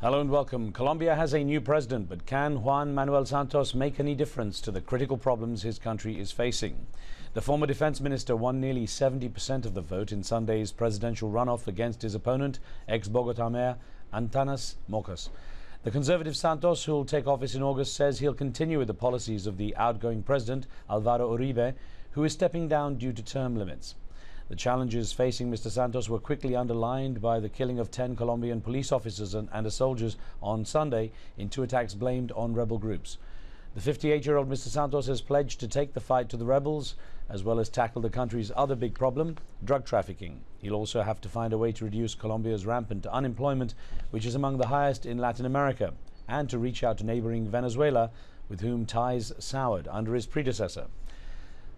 Hello and welcome. Colombia has a new president, but can Juan Manuel Santos make any difference to the critical problems his country is facing? The former defense minister won nearly 70% of the vote in Sunday's presidential runoff against his opponent, ex-Bogota mayor Antanas Mockus. The conservative Santos, who will take office in August, says he'll continue with the policies of the outgoing president, Álvaro Uribe, who is stepping down due to term limits. The challenges facing Mr. Santos were quickly underlined by the killing of 10 Colombian police officers and a soldier on Sunday in two attacks blamed on rebel groups. The 58-year-old Mr. Santos has pledged to take the fight to the rebels, as well as tackle the country's other big problem, drug trafficking. He'll also have to find a way to reduce Colombia's rampant unemployment, which is among the highest in Latin America, and to reach out to neighboring Venezuela, with whom ties soured under his predecessor.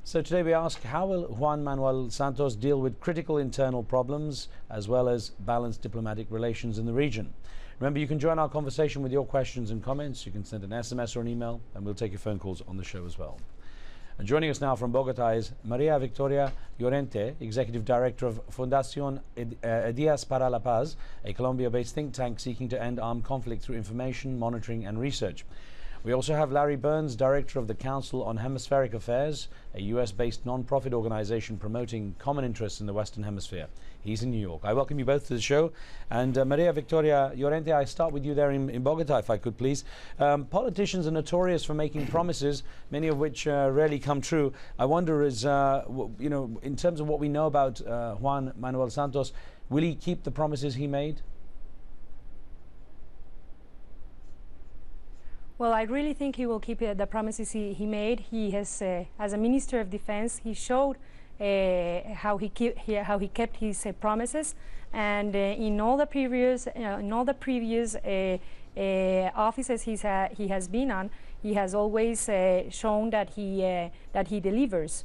So today we ask, how will Juan Manuel Santos deal with critical internal problems as well as balance diplomatic relations in the region? Remember, you can join our conversation with your questions and comments. You can send an SMS or an email, and we'll take your phone calls on the show as well. And joining us now from Bogota is Maria Victoria Llorente, Executive Director of Fundación Ideas para la Paz, a Colombia-based think tank seeking to end armed conflict through information, monitoring and research. We also have Larry Burns, Director of the Council on Hemispheric Affairs, a US-based non-profit organization promoting common interests in the Western Hemisphere. He's in New York. I welcome you both to the show. And Maria Victoria Llorente, I start with you there in Bogota, if I could, please. Politicians are notorious for making promises, many of which rarely come true. I wonder, in terms of what we know about Juan Manuel Santos, will he keep the promises he made? Well, I really think he will keep the promises he made. He has, as a Minister of Defense, he showed how he kept his promises, and in all the previous offices he has been on, he has always shown that he delivers.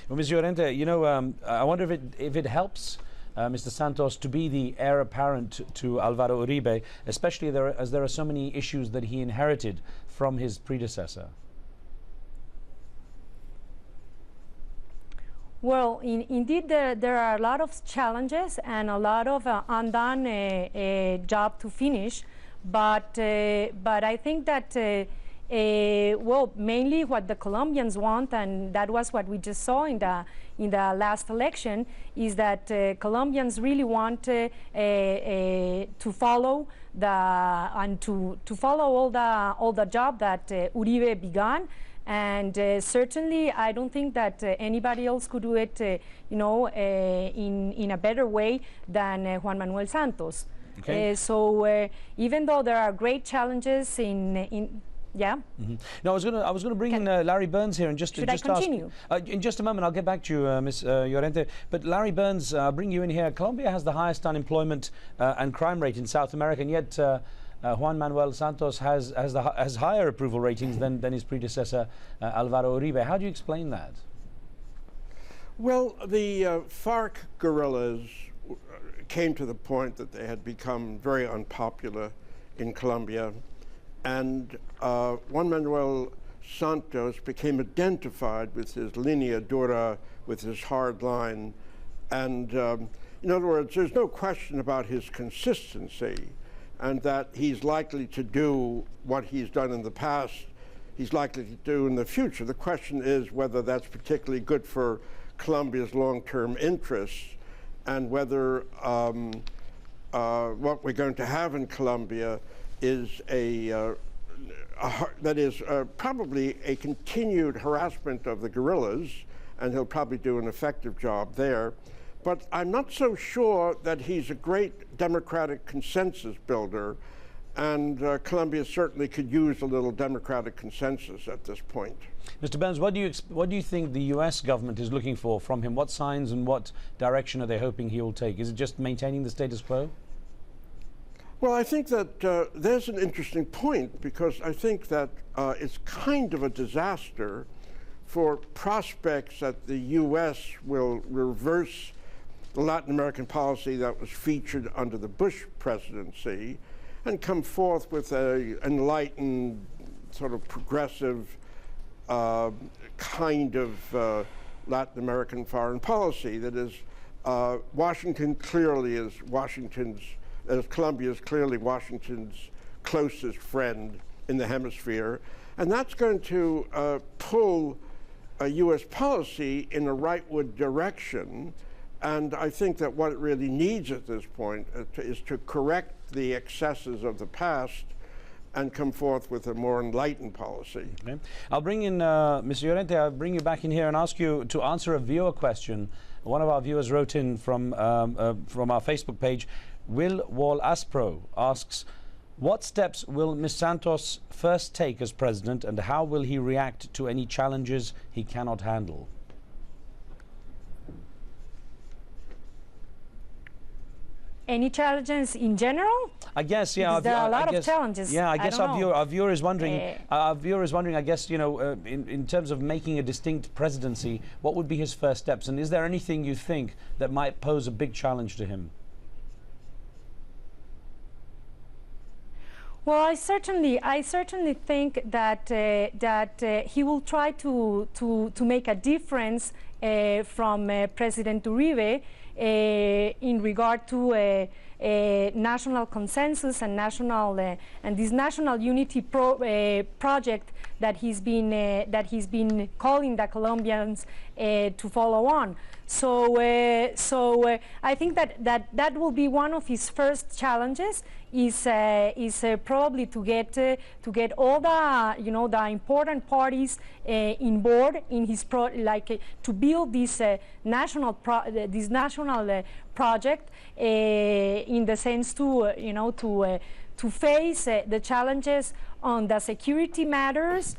Well, Ms. Llorente, I wonder if it helps Mr. Santos to be the heir apparent to Álvaro Uribe, especially as there are so many issues that he inherited from his predecessor. Well, indeed, there are a lot of challenges and a lot of undone job to finish, but I think that mainly what the Colombians want, and that was what we just saw in the last election, is that Colombians really want to follow all the job that Uribe began. And certainly, I don't think that anybody else could do it, in a better way than Juan Manuel Santos. Okay. So even though there are great challenges yeah. Mm-hmm. No, I was going to bring in Larry Burns here and just continue? Ask. In just a moment, I'll get back to you, Ms. Llorente. But Larry Burns, bring you in here. Colombia has the highest unemployment and crime rate in South America, and yet Juan Manuel Santos has higher approval ratings than his predecessor, Álvaro Uribe. How do you explain that? Well, the FARC guerrillas came to the point that they had become very unpopular in Colombia. And Juan Manuel Santos became identified with his linea dura, with his hard line. And in other words, there's no question about his consistency, and that he's likely to do what he's done in the past, he's likely to do in the future. The question is whether that's particularly good for Colombia's long-term interests, and whether what we're going to have in Colombia is probably a continued harassment of the guerrillas, and he'll probably do an effective job there. But I'm not so sure that he's a great democratic consensus builder, and Colombia certainly could use a little democratic consensus at this point. Mr. Burns, what do you think the U.S. government is looking for from him? What signs and what direction are they hoping he will take? Is it just maintaining the status quo? Well, I think that there's an interesting point, because I think that it's kind of a disaster for prospects that the U.S. will reverse the Latin American policy that was featured under the Bush presidency and come forth with an enlightened, sort of progressive kind of Latin American foreign policy. That is, Washington clearly is Colombia's clearly Washington's closest friend in the hemisphere. And that's going to pull U.S. policy in a rightward direction. And I think that what it really needs at this point is to correct the excesses of the past and come forth with a more enlightened policy. Okay. I'll bring in, Mr. Llorente, I'll bring you back in here and ask you to answer a viewer question. One of our viewers wrote in from our Facebook page. Will Wall Aspro asks, what steps will Ms. Santos first take as president, and how will he react to any challenges he cannot handle? Any challenges in general? I guess, yeah. There are a lot of challenges. Yeah, I guess our viewer is wondering. Our viewer is wondering. I guess, you know, in terms of making a distinct presidency, what would be his first steps, and is there anything you think that might pose a big challenge to him? Well, I certainly think that he will try to make a difference from President Uribe in regard to national consensus and and this national unity project that he's been calling the Colombians to follow on. So I think that will be one of his first challenges. Is probably to get all the the important parties in board in his to build this national project in the sense to face the challenges on the security matters.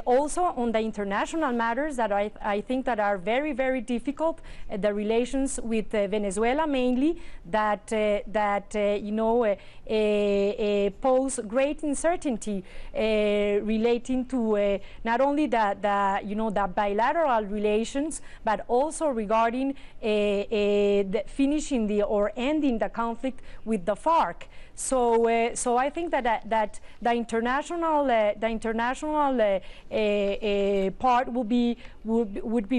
Also on the international matters that I think that are very, very difficult, the relations with Venezuela mainly, that pose great uncertainty relating to not only the bilateral relations, but also regarding finishing or ending the conflict with the FARC. So I think that the international part would be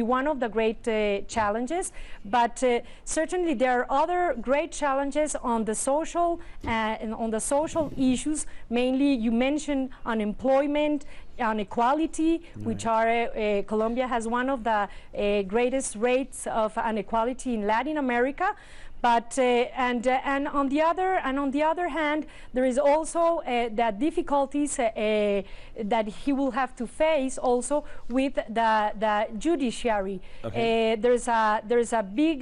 one of the great challenges, but certainly there are other great challenges on the social and on the social issues. Mainly, you mentioned unemployment, inequality, which are Colombia has one of the greatest rates of inequality in Latin America. But and on the other hand, there is also the difficulties that he will have to face also with the judiciary. Okay. There's a big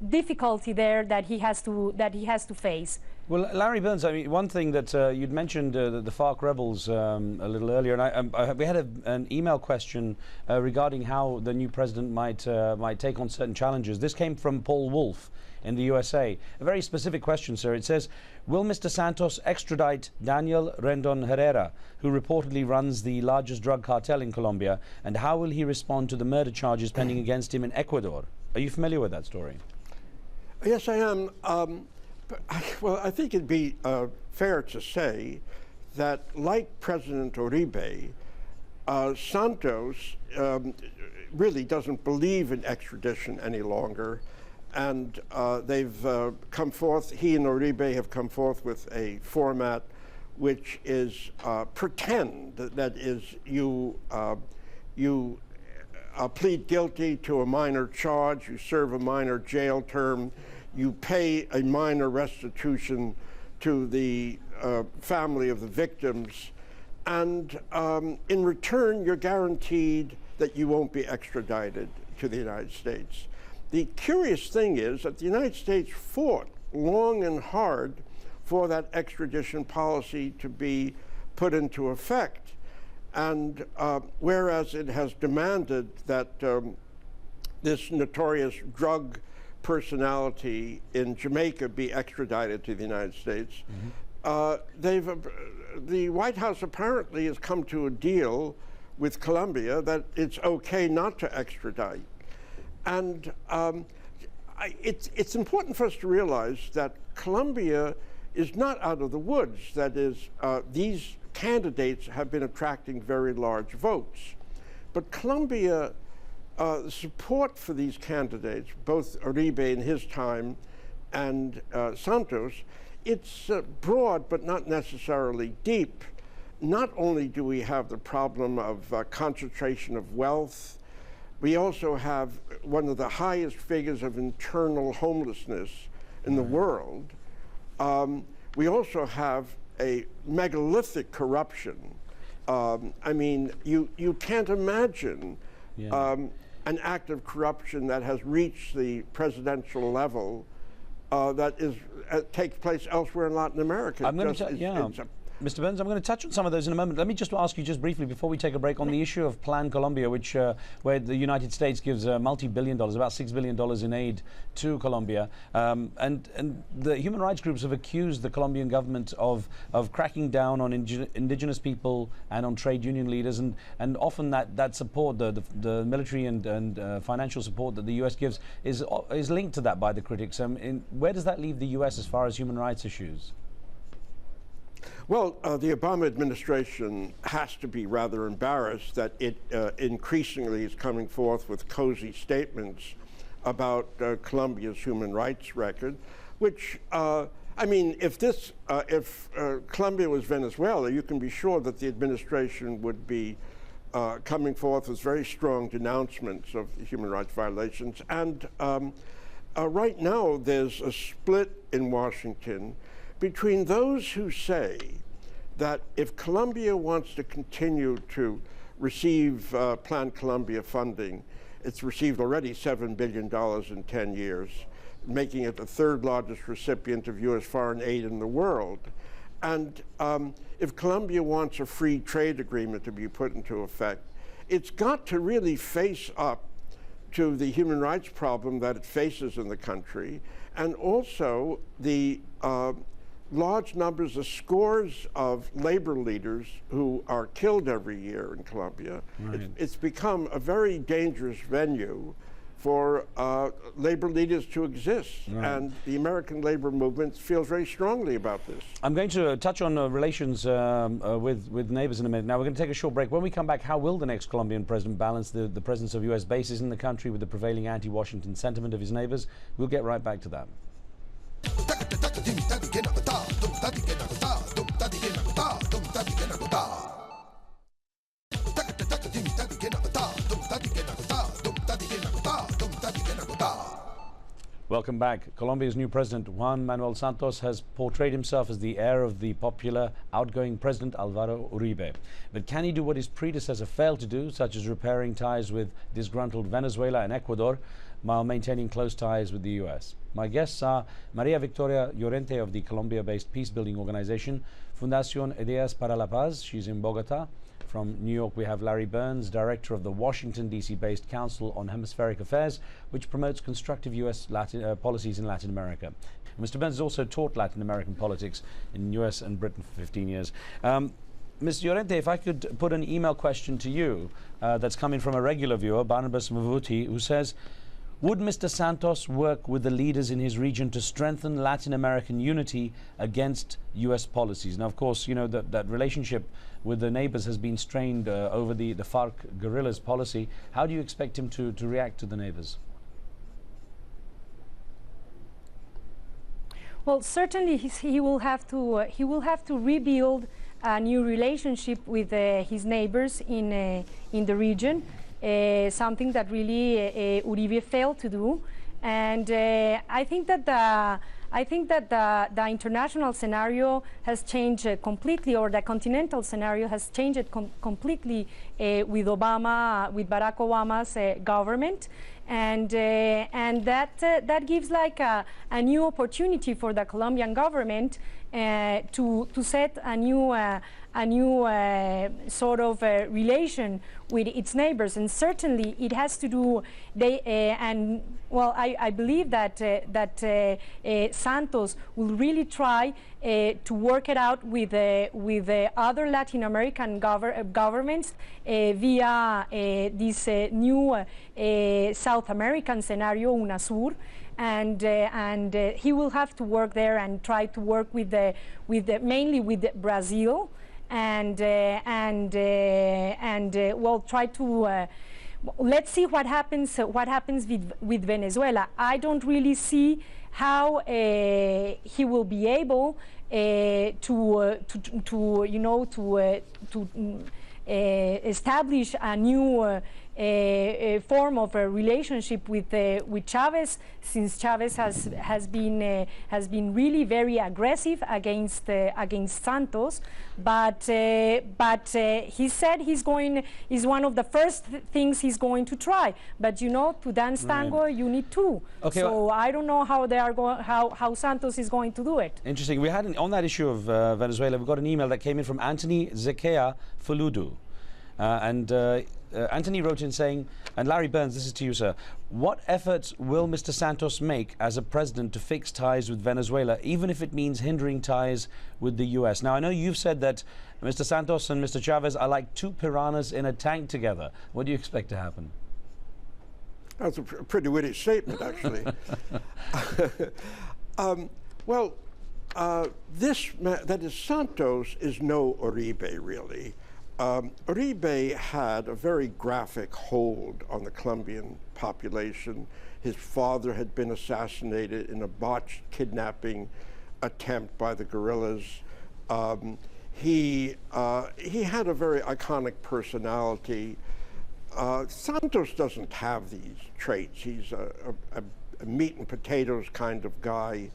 difficulty there that he has to face. Well, Larry Burns, I mean, one thing that you'd mentioned the FARC rebels a little earlier, and we had an email question regarding how the new president might take on certain challenges. This came from Paul Wolf in the USA. A very specific question, sir. It says, will Mr. Santos extradite Daniel Rendon Herrera, who reportedly runs the largest drug cartel in Colombia, and how will he respond to the murder charges pending against him in Ecuador? Are you familiar with that story? Yes, I am. Well, I think it'd be fair to say that, like President Uribe, Santos really doesn't believe in extradition any longer, and they've come forth. He and Uribe have come forth with a format which is pretend, that is, you plead guilty to a minor charge, you serve a minor jail term, you pay a minor restitution to the family of the victims, and in return, you're guaranteed that you won't be extradited to the United States. The curious thing is that the United States fought long and hard for that extradition policy to be put into effect. And whereas it has demanded that this notorious drug personality in Jamaica be extradited to the United States, the White House apparently has come to a deal with Colombia that it's okay not to extradite. And it's important for us to realize that Colombia is not out of the woods. That is, these candidates have been attracting very large votes. But Colombia, support for these candidates, both Uribe in his time and Santos, it's broad, but not necessarily deep. Not only do we have the problem of concentration of wealth, we also have one of the highest figures of internal homelessness in the world. We also have a megalithic corruption. I mean, you can't imagine an act of corruption that has reached the presidential level that takes place elsewhere in Latin America. I'm going to Mr. Burns, I'm going to touch on some of those in a moment. Let me just ask you just briefly before we take a break on the issue of Plan Colombia, which where the United States gives multi-billion dollars, about $6 billion in aid to Colombia. And the human rights groups have accused the Colombian government of cracking down on indigenous people and on trade union leaders. And often that support, the military and financial support that the U.S. gives is linked to that by the critics. Where does that leave the U.S. as far as human rights issues? Well, the Obama administration has to be rather embarrassed that it increasingly is coming forth with cozy statements about Colombia's human rights record, which, I mean, if Colombia was Venezuela, you can be sure that the administration would be coming forth with very strong denouncements of human rights violations. And right now, there's a split in Washington between those who say that if Colombia wants to continue to receive Plan Colombia funding, it's received already $7 billion in 10 years, making it the third largest recipient of U.S. foreign aid in the world. And if Colombia wants a free trade agreement to be put into effect, it's got to really face up to the human rights problem that it faces in the country, and also the large numbers, the scores of labor leaders who are killed every year in Colombia. Right. It's become a very dangerous venue for labor leaders to exist. Right. And the American labor movement feels very strongly about this. I'm going to touch on relations with neighbors in a minute. Now, we're going to take a short break. When we come back, how will the next Colombian president balance the presence of U.S. bases in the country with the prevailing anti-Washington sentiment of his neighbors? We'll get right back to that. Welcome back. Colombia's new president, Juan Manuel Santos, has portrayed himself as the heir of the popular outgoing president Álvaro Uribe. But can he do what his predecessor failed to do, such as repairing ties with disgruntled Venezuela and Ecuador, while maintaining close ties with the U.S.? My guests are Maria Victoria Llorente of the Colombia-based peace-building organization Fundación Ideas para la Paz. She's in Bogota. From New York, we have Larry Burns, director of the Washington, D.C.-based Council on Hemispheric Affairs, which promotes constructive U.S. policies in Latin America. Mr. Burns has also taught Latin American politics in U.S. and Britain for 15 years. Ms. Llorente, if I could put an email question to you that's coming from a regular viewer, Barnabas Mavuti, who says, would Mr. Santos work with the leaders in his region to strengthen Latin American unity against U.S. policies? Now, of course, you know, that relationship with the neighbors has been strained over the FARC guerrillas policy. How do you expect him to react to the neighbors? Well, certainly he will have to rebuild a new relationship with his neighbors in the region. Something that really Uribe failed to do, and I think that the international scenario has changed completely, or the continental scenario has changed completely with Barack Obama's government, and that gives like a new opportunity for the Colombian government to set a new sort of relation with its neighbors, and certainly it has to do. I believe that Santos will really try to work it out with other Latin American governments via this new South American scenario, UNASUR. And he will have to work there and try to work mainly with Brazil, and try to let's see what happens with Venezuela. I don't really see how he will be able to establish a new form of a relationship with Chavez, since Chavez has been really very aggressive against Santos. But he said is one of the first things he's going to try. But to dance tango, you need two. Okay, so I don't know how they are how Santos is going to do it. Interesting. We had on that issue of Venezuela, we got an email that came in from Anthony Zekea Fuludu. Anthony wrote in saying, and Larry Burns, this is to you, sir, what efforts will Mr. Santos make as a president to fix ties with Venezuela, even if it means hindering ties with the US? Now, I know you've said that Mr. Santos and Mr. Chavez are like two piranhas in a tank together. What do you expect to happen? That's a pretty witty statement, actually. That is, Santos is no Uribe, really. Uribe had a very graphic hold on the Colombian population. His father had been assassinated in a botched kidnapping attempt by the guerrillas. He had a very iconic personality. Santos doesn't have these traits. He's a meat and potatoes kind of guy.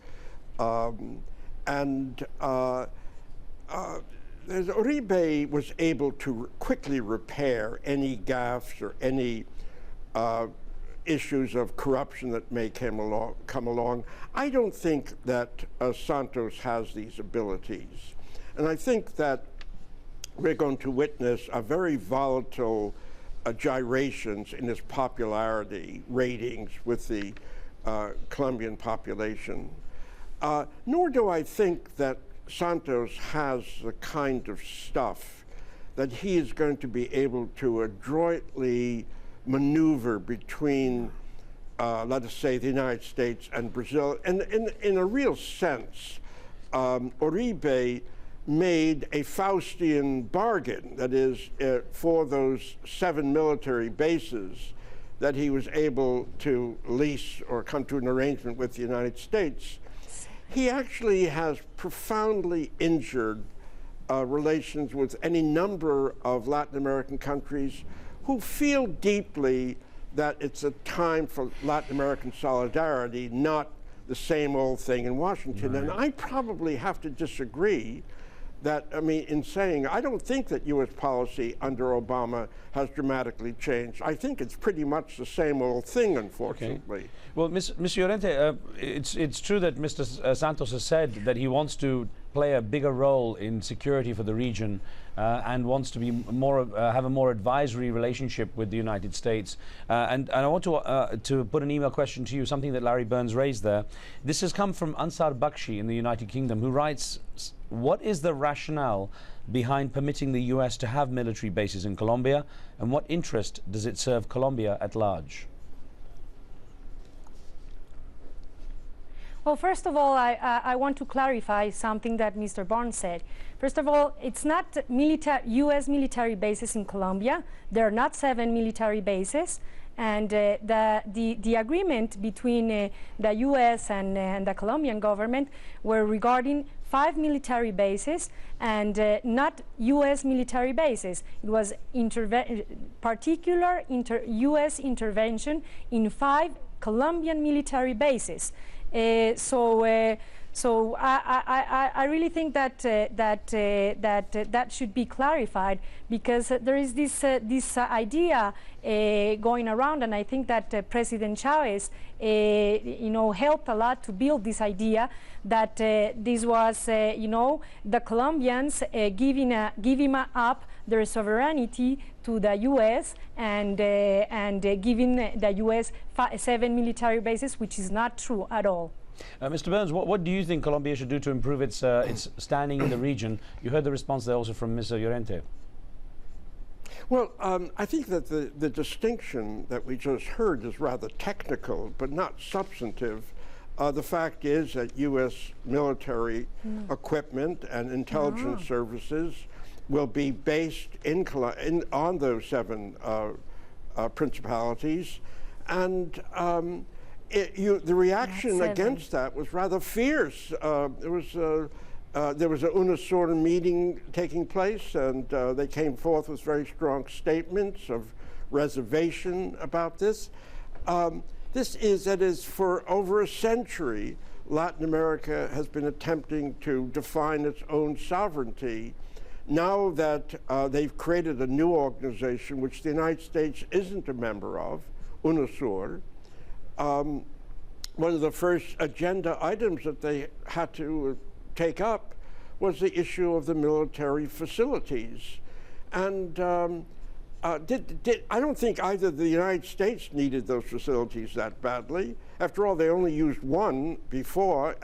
Uribe was able to quickly repair any gaffes or any issues of corruption that may come along. I don't think that Santos has these abilities. And I think that we're going to witness a very volatile gyrations in his popularity ratings with the Colombian population. Nor do I think that Santos has the kind of stuff that he is going to be able to adroitly maneuver between, let us say, the United States and Brazil. And in a real sense, Uribe made a Faustian bargain, that is, for those 7 military bases that he was able to lease or come to an arrangement with the United States. He actually has profoundly injured relations with any number of Latin American countries who feel deeply that it's a time for Latin American solidarity, not the same old thing in Washington. Right. And I probably have to disagree that, in saying, I don't think that U.S. policy under Obama has dramatically changed. I think it's pretty much the same old thing, unfortunately. Okay. Well, Mr. Llorente, it's true that Mr. Santos has said that he wants to play a bigger role in security for the region and wants to be have a more advisory relationship with the United States. And I want to put an email question to you, something that Larry Burns raised there. This has come from Ansar Bakshi in the United Kingdom, who writes, what is the rationale behind permitting the US to have military bases in Colombia, and what interest does it serve Colombia at large? Well, first of all, I want to clarify something that Mr. Barnes said. First of all, it's not U.S. military bases in Colombia. There are not 7 military bases. And the agreement between the U.S. and the Colombian government were regarding 5 military bases and not U.S. military bases. It was particular U.S. intervention in 5 Colombian military bases. So I really think that that should be clarified, because there is this idea going around, and I think that President Chavez, helped a lot to build this idea that this was, the Colombians giving up their sovereignty to the U.S. and giving the U.S. 7 military bases, which is not true at all. Mr. Burns, what do you think Colombia should do to improve its standing in the region? You heard the response there also from Mr. Llorente. Well, I think that the distinction that we just heard is rather technical, but not substantive. The fact is that U.S. military equipment and intelligence services will be based on those 7 principalities. And the reaction against that was rather fierce. There was an UNASUR meeting taking place, and they came forth with very strong statements of reservation about this. That is, for over a century, Latin America has been attempting to define its own sovereignty. Now that they've created a new organization, which the United States isn't a member of, UNASUR, one of the first agenda items that they had to take up was the issue of the military facilities. And I don't think either the United States needed those facilities that badly. After all, they only used one before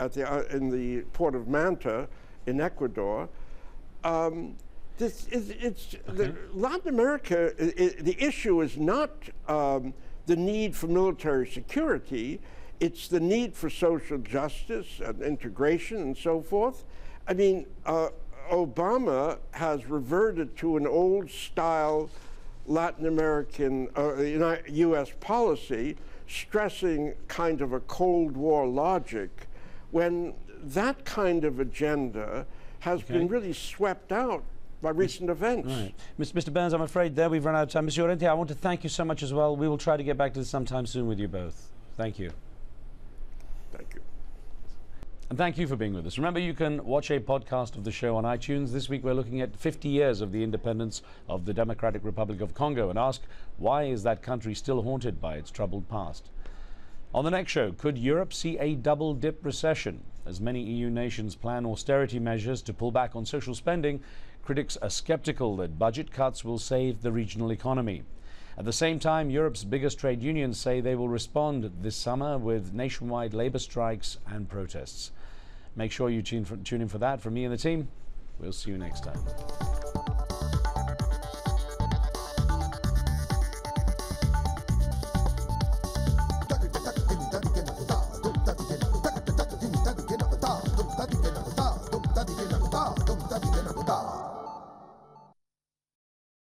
in the port of Manta in Ecuador. Latin America, the issue is not the need for military security, it's the need for social justice and integration and so forth. I mean, Obama has reverted to an old style Latin American, U.S. policy, stressing kind of a Cold War logic, when that kind of agenda has been really swept out by recent events. Right. Mr. Burns, I'm afraid there we've run out of time. Mr. Llorente, I want to thank you so much as well. We will try to get back to this sometime soon with you both. Thank you. Thank you. And thank you for being with us. Remember, you can watch a podcast of the show on iTunes. This week we're looking at 50 years of the independence of the Democratic Republic of Congo and ask, why is that country still haunted by its troubled past? On the next show, could Europe see a double-dip recession? As many EU nations plan austerity measures to pull back on social spending, critics are skeptical that budget cuts will save the regional economy. At the same time, Europe's biggest trade unions say they will respond this summer with nationwide labor strikes and protests. Make sure you tune in for that. From me and the team, we'll see you next time.